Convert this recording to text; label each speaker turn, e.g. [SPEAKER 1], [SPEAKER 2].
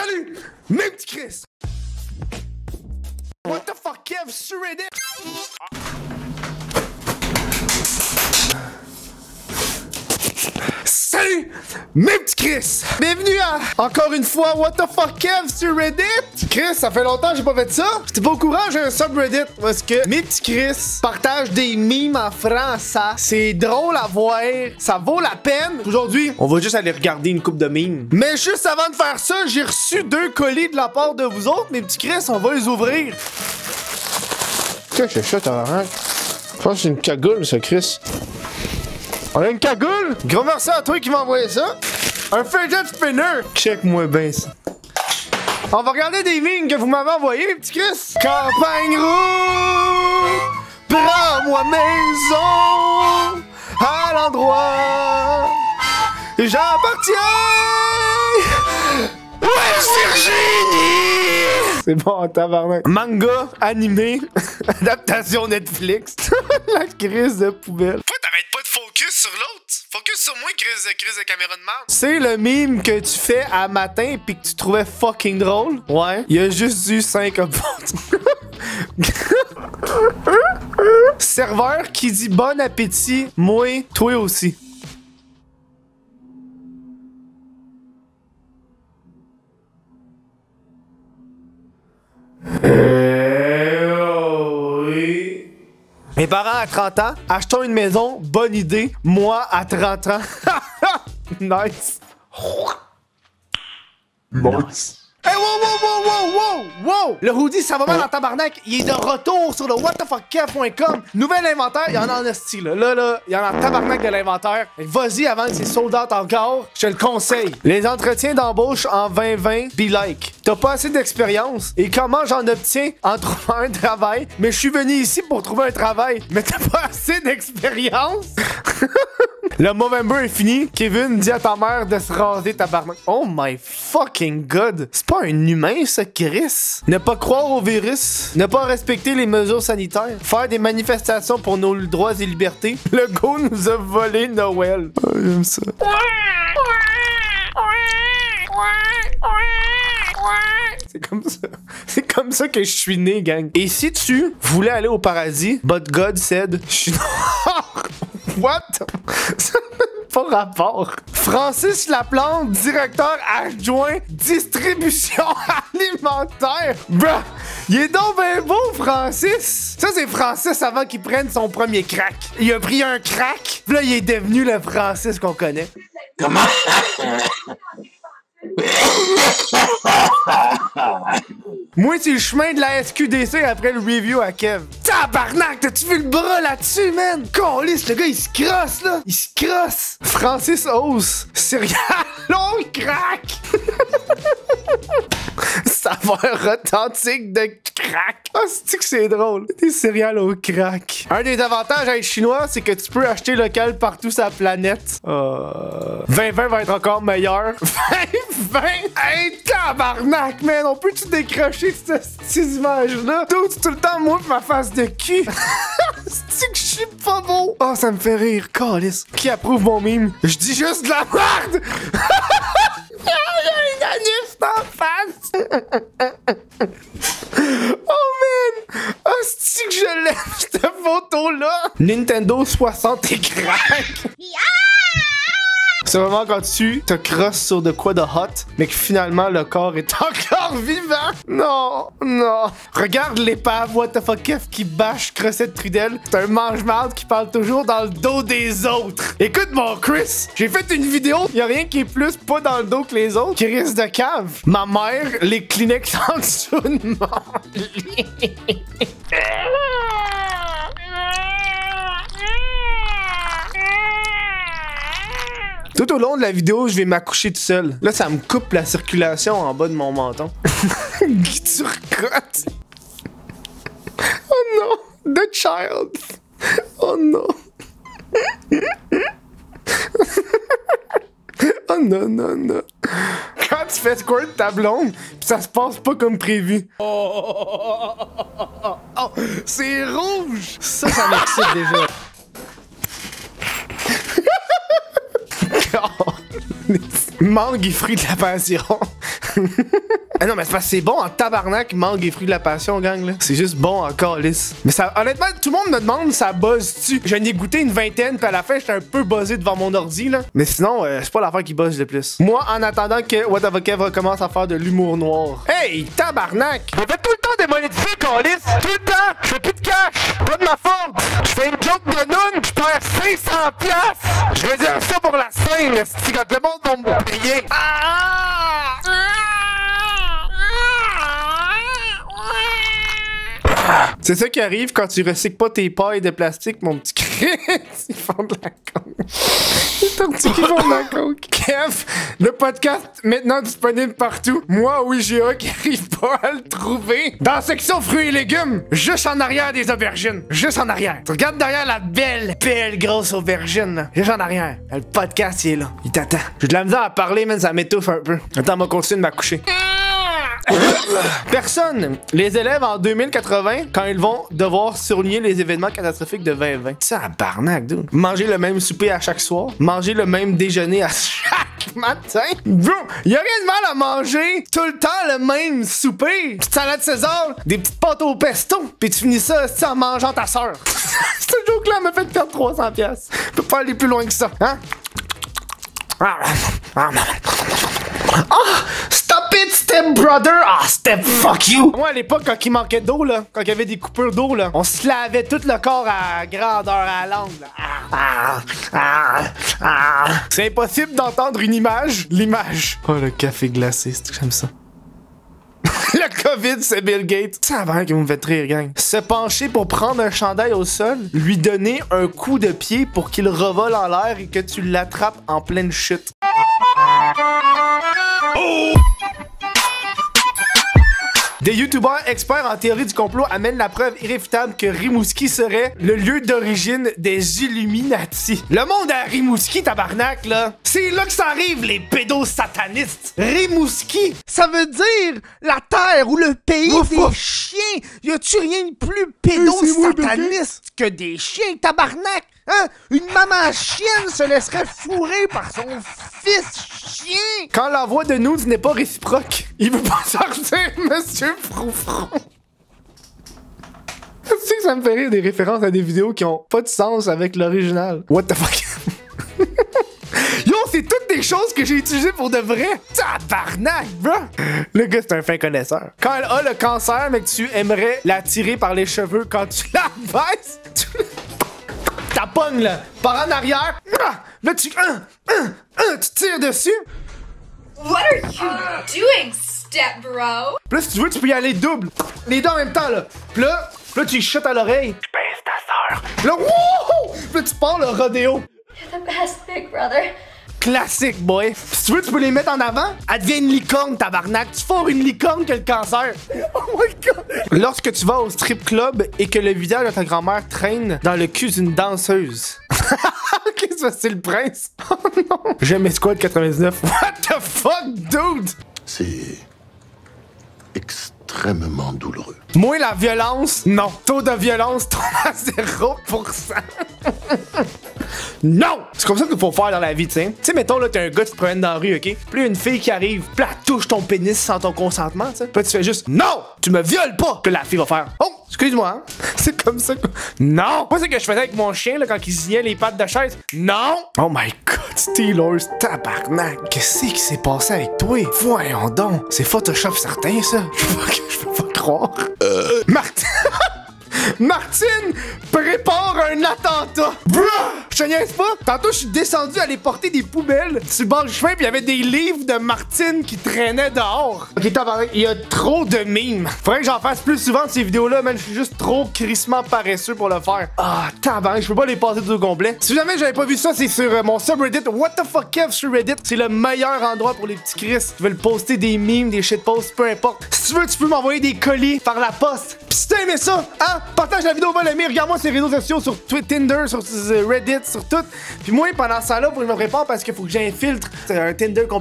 [SPEAKER 1] Salut, mes petits Chris! What the fuck, Kev, sur Reddit? Salut, mes petits Chris! Bienvenue à, encore une fois, What the fuck, Kev, sur Reddit? Chris, ça fait longtemps que j'ai pas fait ça. J'étais pas au courant, j'ai un subreddit parce que mes petits Chris partagent des memes en français. C'est drôle à voir, ça vaut la peine. Aujourd'hui, on va juste aller regarder une coupe de memes. Mais juste avant de faire ça, j'ai reçu 2 colis de la part de vous autres, mes petits Chris, on va les ouvrir. Qu'est-ce que c'est ça, t'as rien? Je pense que c'est une cagoule, ça, Chris. On a une cagoule? Gros merci à toi qui m'a envoyé ça. Un fidget spinner. Check-moi bien ça. On va regarder des memes que vous m'avez envoyés, mes petits Chris. Campagne rouge, prends-moi maison à l'endroit. J'appartiens. Ouais, Virginie! C'est bon, tabarnak. Manga, animé, adaptation Netflix. La crise de poubelle. Pourquoi t'arrêtes pas de focus sur l'autre? Focus sur moi, crise de caméra de merde. C'est le meme que tu fais à matin pis que tu trouvais fucking drôle? Ouais. Il y a juste eu 5 upvotes. Serveur qui dit bon appétit, moi, toi aussi. Oui. Mes parents à 30 ans, achetons une maison, bonne idée. Moi à 30 ans. Nice. Nice. Hey, wow! Le hoodie, ça va mal en tabarnak. Il est de retour sur le whatthefuckkev.com. Nouvel inventaire, il y en a en esti, là. Là, il y en a en tabarnak de l'inventaire. Vas-y avant que c'est sold out encore. Je te le conseille. Les entretiens d'embauche en 2020, be like. T'as pas assez d'expérience. Et comment j'en obtiens en trouvant un travail? Mais je suis venu ici pour trouver un travail. Mais t'as pas assez d'expérience? Le Movember est fini. Kevin, dis à ta mère de se raser, tabarnak. Oh my fucking god. C'est pas un humain, ça, Chris. Ne pas croire au virus. Ne pas respecter les mesures sanitaires. Faire des manifestations pour nos droits et libertés. Le go nous a volé Noël. Oh, j'aime ça. C'est comme ça. C'est comme ça que je suis né, gang. Et si tu voulais aller au paradis, but God said, je suis noir. What? Ça n'a pas rapport. Francis Laplante, directeur adjoint distribution alimentaire. Bruh, il est donc ben beau, Francis. Ça, c'est Francis avant qu'il prenne son premier crack. Il a pris un crack, puis là, il est devenu le Francis qu'on connaît. Comment? Moi, c'est le chemin de la SQDC après le review à Kev. Tabarnak, t'as-tu vu le bras là-dessus, man? Câlisse, le gars, il se crosse, là. Il se crosse. Francis Ose, céréales au crack. Saveur authentique de crack. Ah, c'est-tu que c'est drôle? Des céréales au crack. Un des avantages à être chinois, c'est que tu peux acheter local partout sur la planète. 2020 va être encore meilleur. 2020? Hey, tabarnak, man! On peut-tu décrocher ces images-là? Tout le temps, moi pis ma face de cul. C'est-tu que je suis pas beau? Oh, ça me fait rire. Câlisse. Qui approuve mon mime? Je dis juste de la merde! Il y a une anus en face! Oh man! Oh, c'est-tu que je l'aime, cette photo-là? Nintendo 60 et crack! C'est vraiment quand tu te crosses sur de quoi de hot, mais que finalement le corps est encore vivant. Non, non. Regarde l'épave What the fuck Kev qui bâche Crossette Trudel. C'est un mange-marde qui parle toujours dans le dos des autres. Écoute mon Chris, j'ai fait une vidéo, y a rien qui est plus pas dans le dos que les autres, qui risque de cave. Ma mère, les Kleenex en dessous de mon lit. Tout au long de la vidéo, je vais m'accoucher tout seul. Là, ça me coupe la circulation en bas de mon menton. Guy Turcotte. Oh non, the child. Oh non. Oh non, non, non. Quand tu fais squirt ta blonde, pis ça se passe pas comme prévu. Oh, c'est rouge. Ça m'excite déjà. Mangue et fruit de la passion. Ah non, mais c'est parce que c'est bon en tabarnak, mangue et fruits de la passion, gang, là. C'est juste bon en calice. Mais ça, honnêtement, tout le monde me demande, ça buzz-tu? J'en ai goûté une vingtaine, puis à la fin, j'étais un peu buzzé devant mon ordi, là. Mais sinon, c'est pas l'affaire qui buzz le plus. Moi, en attendant que What the Kev recommence à faire de l'humour noir. Hey, tabarnak! Je fais tout le temps démonétiser, calice! Tout le temps! Je fais plus de cash! Pas de ma faute! Je fais une joke de noun, je perds 500$! Je vais dire ça pour la scène, si quand le monde va me payer! C'est ça qui arrive quand tu recycles pas tes pailles de plastique, mon petit Chris. Ils font de la coke. Les tortues qui font de la coke. Kev, le podcast maintenant disponible partout. Moi, WIGA, qui arrive pas à le trouver. Dans la section fruits et légumes, juste en arrière des aubergines. Juste en arrière. Tu regardes derrière la belle grosse aubergine, là. Juste en arrière. Le podcast, il est là. Il t'attend. J'ai de la misère à parler, mais ça m'étouffe un peu. Attends, on va continuer de m'accoucher. Personne. Les élèves en 2080, quand ils vont devoir surligner les événements catastrophiques de 2020. Tabarnak, dude. Manger le même souper à chaque soir. Manger le même déjeuner à chaque matin. Bro, y a rien de mal à manger tout le temps le même souper. Petite salade César, des petites pâtes au pesto, puis tu finis ça en mangeant ta soeur. Ce joke-là m'a fait perdre 300$. Je peux pas aller plus loin que ça, hein? Stop it, step brother! Step fuck you! Moi, à l'époque, quand il manquait d'eau, là, quand il y avait des coupures d'eau, là, on se lavait tout le corps à grandeur à la langue, là. C'est impossible d'entendre une image. L'image. Oh, le café glacé, c'est que j'aime ça. Le COVID, c'est Bill Gates. C'est avant que vous me faites rire, gang. Se pencher pour prendre un chandail au sol, lui donner un coup de pied pour qu'il revole en l'air et que tu l'attrapes en pleine chute. Oh! Des youtubeurs experts en théorie du complot amènent la preuve irréfutable que Rimouski serait le lieu d'origine des Illuminati. Le monde à Rimouski, tabarnak, là. C'est là que ça arrive, les pédosatanistes. Rimouski, ça veut dire la terre ou le pays des chiens. Y a-tu rien de plus pédosataniste que des chiens, tabarnak? Hein? Une maman chienne se laisserait fourrer par son fils chien! Quand la voix de Nudes n'est pas réciproque, il veut pas sortir, Monsieur Froufrou. Tu sais que ça me fait rire des références à des vidéos qui ont pas de sens avec l'original. What the fuck? Yo, c'est toutes des choses que j'ai utilisées pour de vrai. Tabarnak, bro! Le gars, c'est un fin connaisseur. Quand elle a le cancer, mais que tu aimerais la tirer par les cheveux quand tu la baisses, ta pogne, là, par en arrière, là, tu tires dessus.
[SPEAKER 2] What are you doing, step bro?
[SPEAKER 1] Puis là, si tu veux, tu peux y aller double. Les deux en même temps, là. Puis là, tu chutes à l'oreille. Tu baisses ta sœur. Puis là, wouhou! Puis là, tu pars le rodéo.
[SPEAKER 2] You're the best big brother.
[SPEAKER 1] Classique, boy. Si tu veux, tu peux les mettre en avant. Elle devient une licorne, tabarnak. Tu fourres une licorne que le cancer. Oh my god. Lorsque tu vas au strip club et que le visage de ta grand-mère traîne dans le cul d'une danseuse. Ok, c'est le prince. Oh non. J'aime mes squats 99. What the fuck, dude?
[SPEAKER 3] C'est extrêmement douloureux.
[SPEAKER 1] Moi, la violence, non. Taux de violence tombe à 0%. Non! C'est comme ça qu'il faut faire dans la vie, tu sais. Tu sais, mettons, là, t'es un gars, tu te promènes dans la rue, ok? Puis une fille qui arrive, puis elle touche ton pénis sans ton consentement, tu sais. Puis tu fais juste, non! Tu me violes pas! Puis la fille va faire, oh! Excuse-moi, hein? C'est comme ça que... Non! Moi, c'est ce que je faisais avec mon chien, là, quand il signait les pattes de chaise. Non! Oh my god, Steelers, tabarnak! Qu'est-ce qui s'est passé avec toi? Voyons donc! C'est Photoshop certain, ça? Je peux pas croire. Martin! Martine prépare un attentat! Bruh! Je te niaise pas! Tantôt, je suis descendu aller porter des poubelles sur le bord du chemin, puis il y avait des livres de Martine qui traînaient dehors. Ok, tabarnak, il y a trop de mimes. Faudrait que j'en fasse plus souvent de ces vidéos-là, man. Je suis juste trop crissement paresseux pour le faire. Ah, tabarnak, je peux pas les passer tout au complet. Si jamais j'avais pas vu ça, c'est sur mon subreddit. What the fuck, Kev, sur Reddit. C'est le meilleur endroit pour les petits Chris qui veulent poster des mimes, des shitposts, peu importe. Si tu veux, tu peux m'envoyer des colis par la poste. Pis si t'as aimé ça, hein? Partage la vidéo, va l'aimer, regarde-moi sur les réseaux sociaux, sur Tinder, sur Reddit, sur tout. Puis moi, pendant ça là, faut que je me prépare parce qu'il faut que j'infiltre un Tinder complet.